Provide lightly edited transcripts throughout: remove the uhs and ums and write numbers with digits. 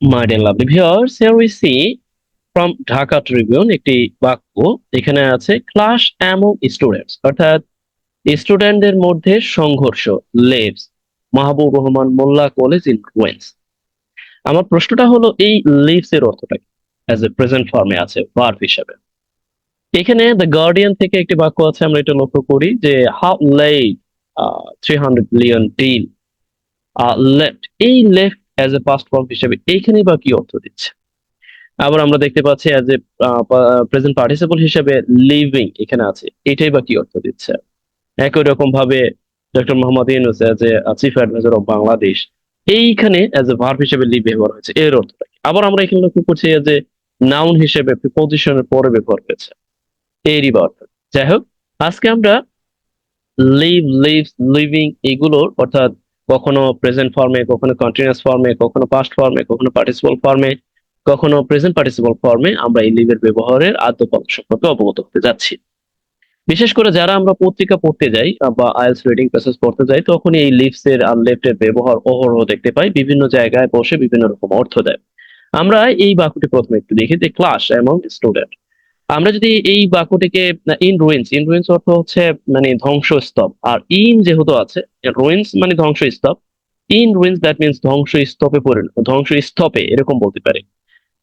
My dear lovely viewers, here we see from Dhaka Tribune একটি বাক্য এখানে আছে ক্লাশ অ্যামং স্টুডেন্টস অর্থাৎ স্টুডেন্টদের মধ্যে সংঘর্ষ leaves Mahbub Rahman Molla college in ruins. আমার প্রশ্নটা হলো এই লিভস এর অর্থটা কি অ্যাজ এ প্রেজেন্ট ফর্মে আছে ভার্ব হিসেবে। এখানে দ্য গার্ডিয়ান থেকে একটি বাক্য আছে, আমরা এটা লক্ষ্য করি যে how late 300 billion deal left, এই left as a past form হিসেবে এইখানে বা কি অর্থ দিচ্ছে। আবার আমরা দেখতে পাচ্ছি অ্যাজ এ প্রেজেন্ট পার্টিসিপল হিসেবে লিভিং এখানে আছে, এটাই বা কি অর্থ দিচ্ছে। একই রকম ভাবে doctor Mohammad Yunus as a chief adviser of Bangladesh, এইখানে অ্যাজ এ ভার্ব হিসেবে লিভ ব্যবহার হয়েছে, এর অর্থটা কি। আবার আমরা এখানে লক্ষ্য করছি অ্যাজ এ নাউন হিসেবে প্রিপজিশনের পরে ব্যবহার হয়েছে, এরই বা অর্থ। যাই হোক, আজকে আমরা লিভ লিভস লিভিং এগুলোর অর্থাৎ কখনো প্রেজেন্ট ফর্মে, কখনো কন্টিনিউয়াস ফর্মে, কখনো পাস্ট ফর্মে, কখনো পার্টিসিপল ফর্মে, কখনো প্রেজেন্ট পার্টিসিপল ফর্মে আমরা এই লিভের ব্যবহারের আদ্যপান্ত সম্পর্কে অবগত হতে যাচ্ছি। বিশেষ করে যারা আমরা পত্রিকা পড়তে যাই বা আইএলটিএস রিডিং প্যাসেজ পড়তে যাই, তখন এই লিভস এর আর লেফট এর ব্যবহার অহরহ দেখতে পাই, বিভিন্ন জায়গায় বসে বিভিন্ন রকম অর্থ দেয়। আমরা এই বাক্যটি প্রথমে একটু দেখি যে ক্লাস এমং স্টুডেন্ট। আমরা যদি এই বাক্যটিকে ইন রুইন্স, ইন রুইন্স অর্থ হচ্ছে মানে ধ্বংসস্তূপ, আর ইন যেহেতু আছে, রুইন্স মানে ধ্বংসস্তূপ, ইন রুইন্স দ্যাট মিনস ধ্বংসস্তূপে পরিণত, ধ্বংসস্তূপে এরকম বলতে পারি।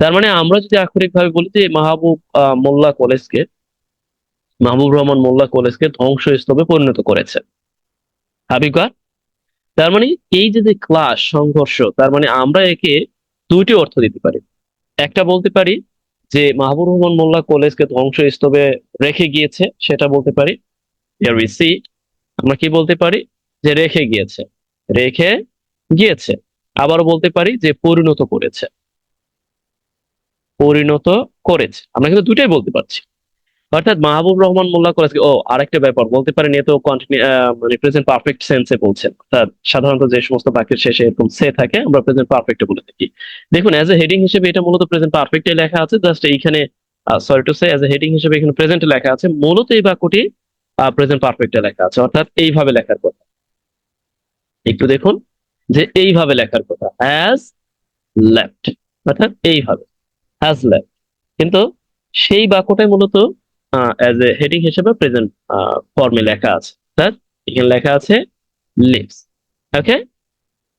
তার মানে আমরা যদি আক্ষরিক ভাবে বলি যে মোল্লা কলেজকে, মাহবুব রহমান মোল্লা কলেজকে ধ্বংসস্তূপে পরিণত করেছে। হাবিকা, তার মানে এই যে যে ক্লাস সংঘর্ষ, তার মানে আমরা একে দুইটি অর্থ দিতে পারি। একটা বলতে পারি যে মাহবুব রহমান মোল্লা কলেজকে ধ্বংসস্তূপে রেখে গিয়েছে, সেটা বলতে পারি। Here we see, আমরা কি বলতে পারি যে রেখে গিয়েছে, রেখে গিয়েছে। আবারও বলতে পারি যে পরিণত করেছে, পরিণত করেছে। আমরা কিন্তু দুটাই বলতে পারছি। অর্থাৎ মাহবুব রহমান মোল্লা কলেজকে, ও আরেকটা ব্যাপার বলতে পারেন, এ তো কন্টিনিউ মানে প্রেজেন্ট পারফেক্ট সেন্সে বলছেন, অর্থাৎ সাধারণত যে সমস্ত বাক্যের শেষে এরকম সে থাকে আমরা প্রেজেন্ট পারফেক্টে বলে থাকি। দেখুন অ্যাজ এ হেডিং হিসেবে এটা মূলত প্রেজেন্ট পারফেক্টে লেখা আছে, জাস্ট এইখানে sorry to say as a heading হিসেবে এখানে প্রেজেন্টে লেখা আছে, মূলত এই বাক্যটি প্রেজেন্ট পারফেক্টে লেখা আছে, অর্থাৎ এইভাবে লেখার কথা। একটু দেখুন যে এইভাবে লেখার কথা হ্যাজ লেফট, অর্থাৎ এইভাবে হ্যাজ লেফট, কিন্তু সেই বাক্যটাই মূলত অ্যাজ এ হেডিং হিসেবে প্রেজেন্ট ফর্মে লেখা আছে, অর্থাৎ এখানে লেখা আছে লিভস। ওকে,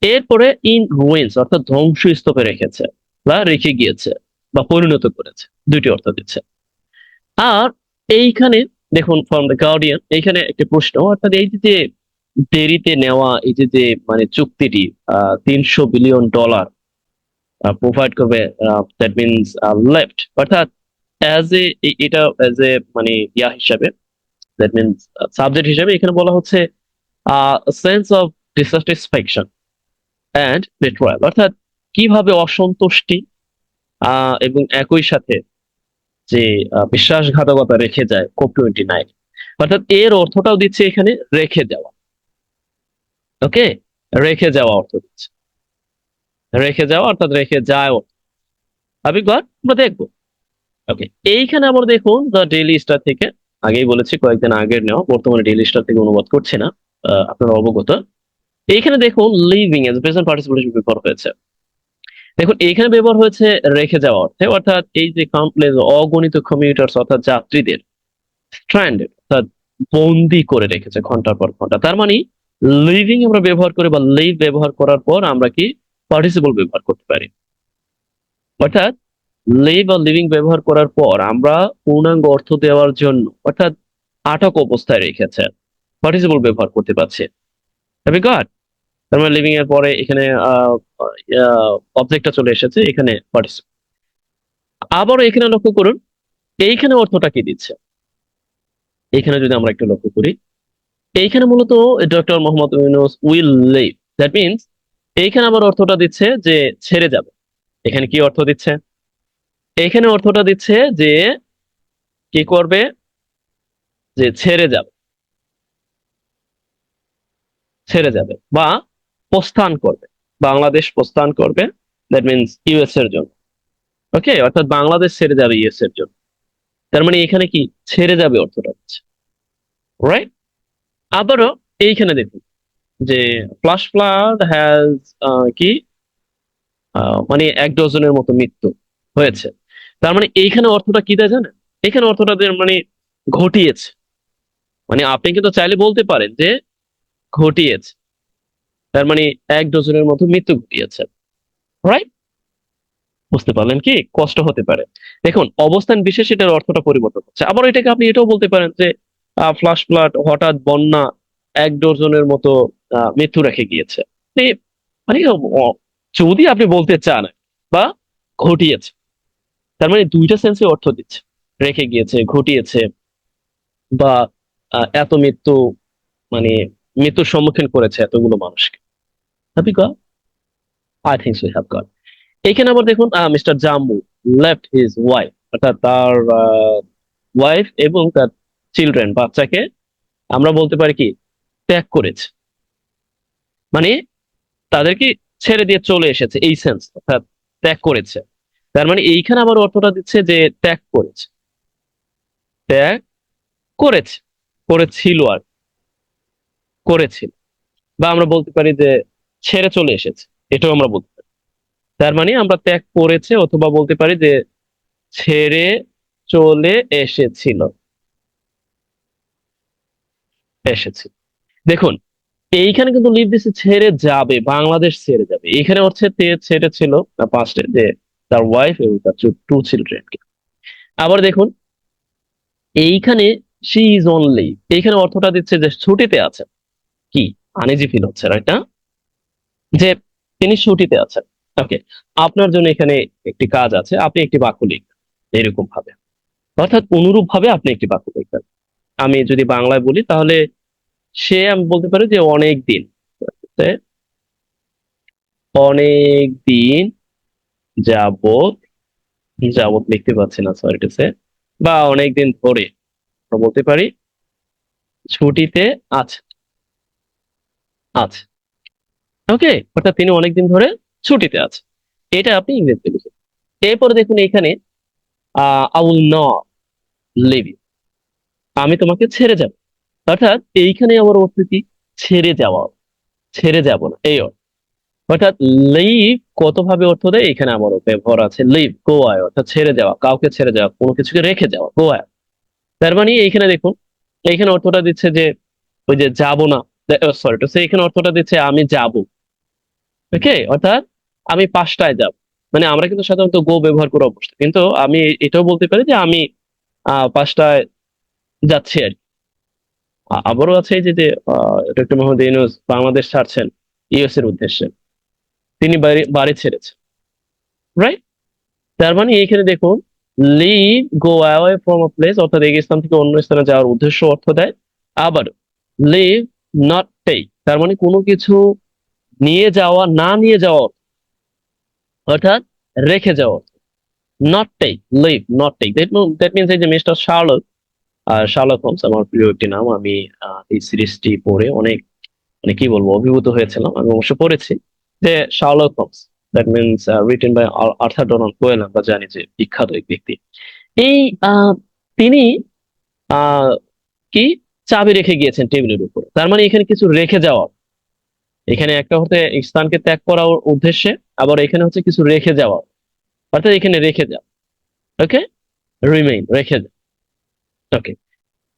এরপরে ইন রুইন্স অর্থাৎ ধ্বংসস্তূপে রেখেছে বা রেখে গিয়েছে বা পরিণত করেছে, দুইটি অর্থ দিচ্ছে। আর এইখানে দেখুন ফ্রম দ্য গার্ডিয়ান, এইখানে একটি প্রশ্ন, অর্থাৎ এই যে যে দেরিতে নেওয়া এই যে যে মানে চুক্তিটি 300 বিলিয়ন ডলার প্রোভাইড করবে, দ্যাট মিনস লেফট, অর্থাৎ অ্যাজ এ, এটা অ্যাজ এ মানে ইয়া হিসাবে, দ্যাট মিনস সাবজেক্ট হিসাবে এখানে বলা হচ্ছে সেন্স অফ ডিসস্যাটিসফ্যাকশন অ্যান্ড বেট্রয়াল, অর্থাৎ কিভাবে অসন্তুষ্টি এবং একই সাথে যে বিশ্বাসঘাতকতা রেখে যায় COP29, অর্থাৎ এর অর্থটাও দিচ্ছে এখানে রেখে দেওয়া। ওকে, রেখে যাওয়া অর্থ দিচ্ছে, রেখে যাওয়া অর্থাৎ রেখে যায় অর্থ। আবির আমরা দেখবো। ওকে, এইখানে আবার দেখুন দ্য ডেইলি স্টার থেকে, আগেই বলেছি কয়েকদিন আগের নেওয়া, বর্তমানে ডেইলি স্টার থেকে অনুবাদ করছে না, আপনারা অবগত। এইখানে দেখুন লিভিং এজ প্রেজেন্ট পার্টিসিপল হিসেবে ব্যবহার হয়েছে। দেখুন এইখানে ব্যবহার হয়েছে রেখে যাওয়া অর্থে, অর্থাৎ এই যে কাউন্টলেস অগণিত কমিউটার্স অর্থাৎ যাত্রীদের স্ট্র্যান্ডেড অর্থাৎ বন্দি করে রেখেছে ঘন্টার পর ঘন্টা। তার মানে লিভিং আমরা ব্যবহার করে বা লিভ ব্যবহার করার পর আমরা কি পার্টিসিপল ব্যবহার করতে পারি, অর্থাৎ লিভ বা লিভিং ব্যবহার করার পর আমরা পূর্ণাঙ্গ অর্থ দেওয়ার জন্য অর্থাৎ আটক অবস্থায় রেখেছে পার্টিসিপল ব্যবহার করতে পারছে। হ্যাভ গট, তার মানে লিভিং এর পরে এখানে অবজেক্টটা চলে এসেছে, এখানে পার্টিসিপল। আবারও এখানে লক্ষ্য করুন এইখানে অর্থটা কি দিচ্ছে, এখানে যদি আমরা একটু লক্ষ্য করি, এইখানে মূলত doctor Mohammad Yunus will leave, that means এইখানে আবার অর্থটা দিচ্ছে যে ছেড়ে যাবে। এখানে কি অর্থ দিচ্ছে, এখানে অর্থটা দিচ্ছে যে কি করবে, যে ছেড়ে যাবে, ছেড়ে যাবে বা প্রস্থান করবে, বাংলাদেশ প্রস্থান করবে, দ্যাট মিনস ইউএস এর জন্য। ওকে, অর্থাৎ বাংলাদেশ ছেড়ে যাবে ইউএস এর জন্য। তার মানে এখানে কি ছেড়ে যাবে অর্থটা হচ্ছে, রাইট। আবারও এইখানে দেখুন যে ফ্লাশ ফ্লাড হ্যাজ কি মানে 1 ডজনের মতো মৃত্যু হয়েছে। তার মানে এইখানে অর্থটা কি দেয় জানেন? এখানে অর্থটা মানে ঘটিয়েছে। মানে আপনি কিন্তু চাইলে বলতে পারেন যে ঘটিয়েছে, তার মানে 1 ডজনের মতো মৃত্যু ঘটিয়েছে। রাইট? বুঝতে পারলেন কি কষ্ট হতে পারে? দেখুন অবস্থান বিশেষে এটার অর্থটা পরিবর্তন হচ্ছে। আবার এটাকে আপনি এটাও বলতে পারেন যে ফ্লাশ ফ্লাড, হঠাৎ বন্যা 1 ডজনের মতো মৃত্যু রেখে গিয়েছে। মানে মানে যদি আপনি বলতে চান বা ঘটিয়েছে, তার মানে দুইটা সেন্সে অর্থ দিচ্ছে। রেখে গিয়েছে, ঘটিয়েছে, বা এত মৃত্যু, মানে মৃত্যুর সম্মুখীন করেছে এতগুলো মানুষকে। Have you got? I think so have got. এখানে আবার দেখুন মিস্টার জাম্বু লেফট হিজ ওয়াইফ, অর্থাৎ তার ওয়াইফ এবং তার চিলড্রেন, বাচ্চাকে আমরা বলতে পারি কি ত্যাগ করেছে। মানে তাদেরকে ছেড়ে দিয়ে চলে এসেছে, এই সেন্স, অর্থাৎ ত্যাগ করেছে। তার মানে এইখানে আবার অর্থটা দিচ্ছে যে ত্যাগ করেছে, ত্যাগ করেছে, করেছিল আর করেছিল। বা আমরা বলতে পারি যে ছেড়ে চলে এসেছে, এটাও আমরা বলতে পারি। তার মানে আমরা ত্যাগ করেছে, অথবা বলতে পারি যে ছেড়ে চলে এসেছিল, এসেছিল। দেখুন এইখানে কিন্তু লিভ দিছে ছেড়ে যাবে, বাংলাদেশ ছেড়ে যাবে। এখানে হচ্ছে ছেড়েছিল পাস্টে, যে তার ওয়াইফ এবং তার 2 চিলড্রেনকে। আবার দেখুন এইখানে শি ইজ অনলি, এইখানে অর্থটা দিচ্ছে যে ছুটিতে আছে। কি আনইজি ফিল হচ্ছে, রাইট না? যে তিনি ছুটিতে আছেন। ওকে, আপনার জন্য এখানে একটি কাজ আছে, আপনি একটি বাক্য লিখবেন এরকম ভাবে, অর্থাৎ অনুরূপ ভাবে আপনি একটি বাক্য লিখবেন। আমি যদি বাংলায় বলি তাহলে সে, আমি বলতে পারি যে অনেক দিন, অনেক দিন যাবত, যাবত লিখতে পারছি না, সরি টু সে, বা অনেকদিন ধরে আমরা বলতে পারি ছুটিতে আছে, আছে। ওকে, অর্থাৎ তিনি অনেকদিন ধরে ছুটিতে আছে। এটা আপনি ইংরেজিতে লিখে। এরপরে দেখুন এখানে I will not leave you, আমি তোমাকে ছেড়ে যাব। অর্থাৎ এইখানে আমার অর্থ কি ছেড়ে যাওয়া, ছেড়ে যাব না এই অর্থ। অর্থাৎ লিভ কত ভাবে অর্থ দেয়, এখানে আমারও ব্যবহার আছে লিভ গো আয়, অর্থাৎ ছেড়ে যাওয়া, কাউকে ছেড়ে যাওয়া, কোনো কিছুকে রেখে যাওয়া, গো আয়। তার মানে এইখানে দেখুন, এইখানে অর্থটা দিচ্ছে যে ওই যে যাব না, সরি তো সে, এখানে অর্থটা দিচ্ছে আমি যাব। ওকে, অর্থাৎ আমি 5টায় যাব। মানে আমরা কিন্তু সাধারণত গো ব্যবহার করে অভ্যস্ত, কিন্তু আমি এটাও বলতে পারি যে আমি 5টায় যাচ্ছি আর কি। আবারও আছে এই যে যে ডক্টর মোহাম্মদ ইউনূস বাংলাদেশ ছাড়ছেন ইউএস এর উদ্দেশ্যে, তিনি বাড়ি বাড়ি ছেড়েছেন, রাইট? তার মানে এইখানে দেখুন leave go away from a place, অর্থাৎ এক স্থান থেকে অন্য স্থানে যাওয়ার উদ্দেশ্য অর্থ দেয়। আবার লিভ নট টেক, তার মানে কোনো কিছু নিয়ে যাওয়া, না নিয়ে যাওয়া, অর্থাৎ রেখে যাওয়া। Not take, leave not take, that means এই যে মিস্টার শার্লক, শার্লক হোমস আমার প্রিয় একটি নাম। আমি এই সিরিজটি পড়ে অনেক, মানে কি বলবো, অভিভূত হয়েছিলাম। আমি অবশ্য পড়েছি যে Sherlock Holmes, that means written by Arthur Donald Coyle, আমরা জানি যে বিখ্যাত এক ব্যক্তি। এই তিনি আহ কি চাবি রেখে গিয়েছেন টেবিলের উপর, তার মানে এখানে কিছু রেখে যাওয়া। এখানে একটা হতে স্থানকে ত্যাগ করার উদ্দেশ্যে, আবার এখানে হচ্ছে কিছু রেখে যাওয়া, অর্থাৎ এখানে রেখে যাও। ওকে, রিমেইন, রেখে যাও। ওকে,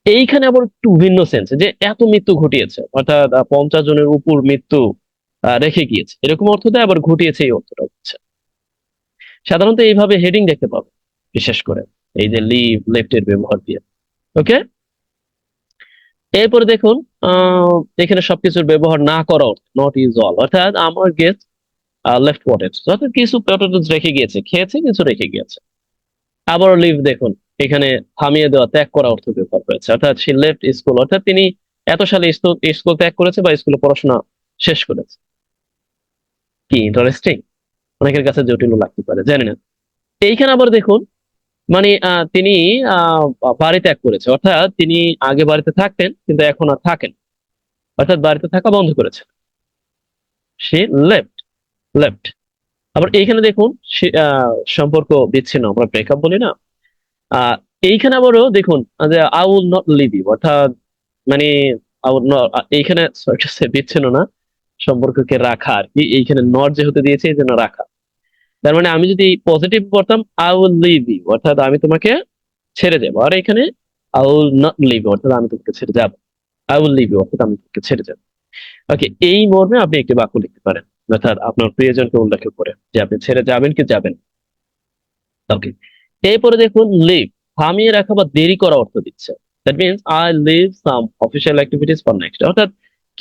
এইখানে আবার একটু ভিন্ন সেন্স, যে এত মৃত্যু ঘটিয়েছে, অর্থাৎ 50 জনের উপর মৃত্যু রেখে গিয়েছে, এরকম অর্থ দেয়। আবার ঘটিয়েছে এই অর্থটা হচ্ছে। সাধারণত এইভাবে হেডিং দেখতে পাবে, বিশেষ করে এই যে লিভ লেফট এর ব্যবহার দিয়ে। ওকে, এরপরে দেখুন এখানে সবকিছুর ব্যবহার না করা অর্থ নট ইউজ অল, অর্থাৎ আমার গেস্ট লেফট পটেটোস, অর্থাৎ কিছু পটেটোস রেখে গিয়েছে, খেয়েছে, কিছু রেখে গিয়েছে। আবারও লিভ দেখুন এখানে থামিয়ে দেওয়া, ত্যাগ করা অর্থ ব্যবহার করেছে, অর্থাৎ সে লেফট স্কুল, অর্থাৎ তিনি এত সালে স্কুল ত্যাগ করেছে বা স্কুলে পড়াশোনা শেষ করেছে। কি ইন্টারেস্টিং, অনেকের কাছে জটিল লাগতে পারে, জানি না। এইখানে আবার দেখুন মানে তিনি আহ বাড়ি ত্যাগ করেছে, অর্থাৎ তিনি আগে বাড়িতে থাকতেন কিন্তু এখন আর থাকেন, অর্থাৎ বাড়িতে থাকা বন্ধ করেছে। সে লেফট, লেফট। আবার এইখানে দেখুন সে সম্পর্ক বিচ্ছিন্ন, আমরা ব্রেকআপ বলি না। আহ এইখানে আবারও দেখুন যে I will not leave you, অর্থাৎ মানে I would not, এইখানে sorry to say বিচ্ছিন্ন না, সম্পর্ককে রাখা আর কি। এইখানে নট যেহেতু দিয়েছে এই জন্য রাখা। তার মানে আমি যদি পজিটিভ করতাম আই উইল লিভ ইউ, অর্থাৎ আমি তোমাকে ছেড়ে যাবো। আর এখানে আই উইল নট লিভ, অর্থাৎ আমি তোমাকে ছেড়ে যাবো। আই উইল লিভ ইউ অর্থাৎ আমি তোমাকে ছেড়ে যাবো। ওকে, এই মর্মে আপনি একটি বাক্য লিখতে পারেন, অর্থাৎ আপনার প্রিয়জনকে উল্লেখ করে যে আপনি ছেড়ে যাবেন কি যাবেন। ওকে, এরপরে দেখুন লিভ, থামিয়ে রাখা বা দেরি করা অর্থ দিচ্ছে। That means I leave some official activities for next, অর্থাৎ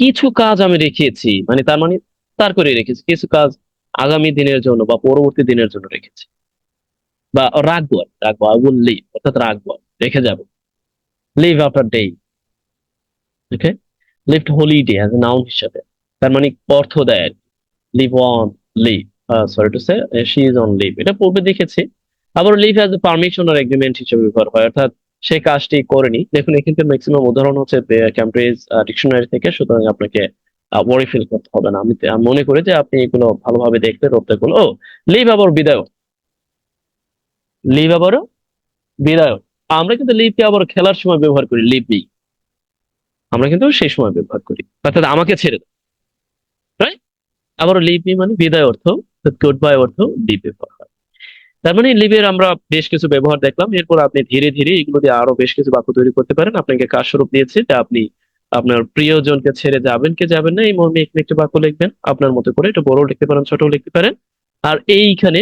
কিছু কাজ আমি রেখেছি, মানে তার মানে তার করে রেখেছি, কিছু কাজ আগামী দিনের জন্য বা পরবর্তী দিনের জন্য রেখেছি। বা রাখবো রাখবো, আই উইল লিভ অর্থাৎ রাখবো, রেখে যাবো। Leave after day. Okay, leaved holiday as a noun হিসাবে, তার মানে অর্থ দেয় leave on, leave, sorry to say she is on leave, এটা পূর্বে দেখেছি। আবার লিভ অ্যাজ এ পারমিশন আর এগ্রিমেন্ট হিসেবে ব্যবহার হয়, অর্থাৎ সে কাজটি করেনি। দেখুন এখানকার ম্যাক্সিমাম উদাহরণ হচ্ছে ক্যামব্রিজ ডিকশনারি থেকে, সুতরাং আপনাকে ওয়ারি ফিল করতে হবে না। আমি মনে করি যে আপনি এগুলো ভালোভাবে দেখলে রপ্ত করুন। ও, লিভ আবার বিদায়, লিভ আবারও বিদায়। আমরা কিন্তু লিভকে আবার খেলার সময় ব্যবহার করি, লিভ মি, আমরা কিন্তু সেই সময় ব্যবহার করি, অর্থাৎ আমাকে ছেড়ে দাও, রাইট। আবারও লিভ মি মানে বিদায় অর্থ, গুড বাই অর্থ লিভ ব্যবহার হয়। তার মানে লিভের আমরা বেশ কিছু ব্যবহার দেখলাম। এরপর আপনি ধীরে ধীরে এগুলো দিয়ে আরো বেশ কিছু বাক্য তৈরি করতে পারেন। আপনাকে কাজ স্বরূপ দিয়েছি যে আপনি আপনার প্রিয়জনকে ছেড়ে যাবেন কি যাবেন না, এই মর্মে এখানে একটি বাক্য লিখবেন আপনার মতো করে। এটা বড় লিখতে পারেন, ছোট লিখতে পারেন। আর এইখানে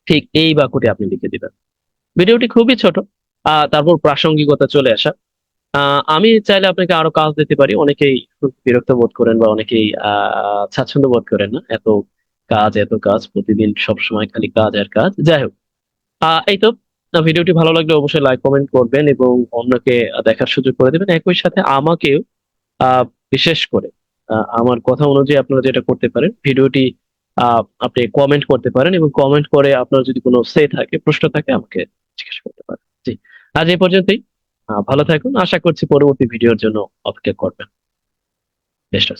ঠিক এই বাক্যটি আপনি লিখে দিবেন। ভিডিওটি খুবই ছোট, তারপর প্রাসঙ্গিকতা চলে আসা। আমি চাইলে আপনাকে আরো কাজ দিতে পারি। অনেকেই খুব বিরক্ত বোধ করেন বা অনেকেই স্বাচ্ছন্দ্য বোধ করেন না, এত কাজ এত কাজ, প্রতিদিন সব সময় খালি কাজ আর কাজ। যাই হোক, এই তো। ভিডিওটি ভালো লাগলে অবশ্যই লাইক কমেন্ট করবেন এবং অন্যকে দেখার সুযোগ করে দেবেন। একই সাথে আমাকেও বিশেষ করে আমার কথা অনুযায়ী আপনারা যেটা করতে পারেন, ভিডিওটি আপনি কমেন্ট করতে পারেন এবং কমেন্ট করে আপনার যদি কোনো থাকে, প্রশ্ন থাকে, আমাকে জিজ্ঞাসা করতে পারেন। জি, আজ এই পর্যন্তই। ভালো থাকুন, আশা করছি পরবর্তী ভিডিওর জন্য অপেক্ষা করবেন। বেস্ট।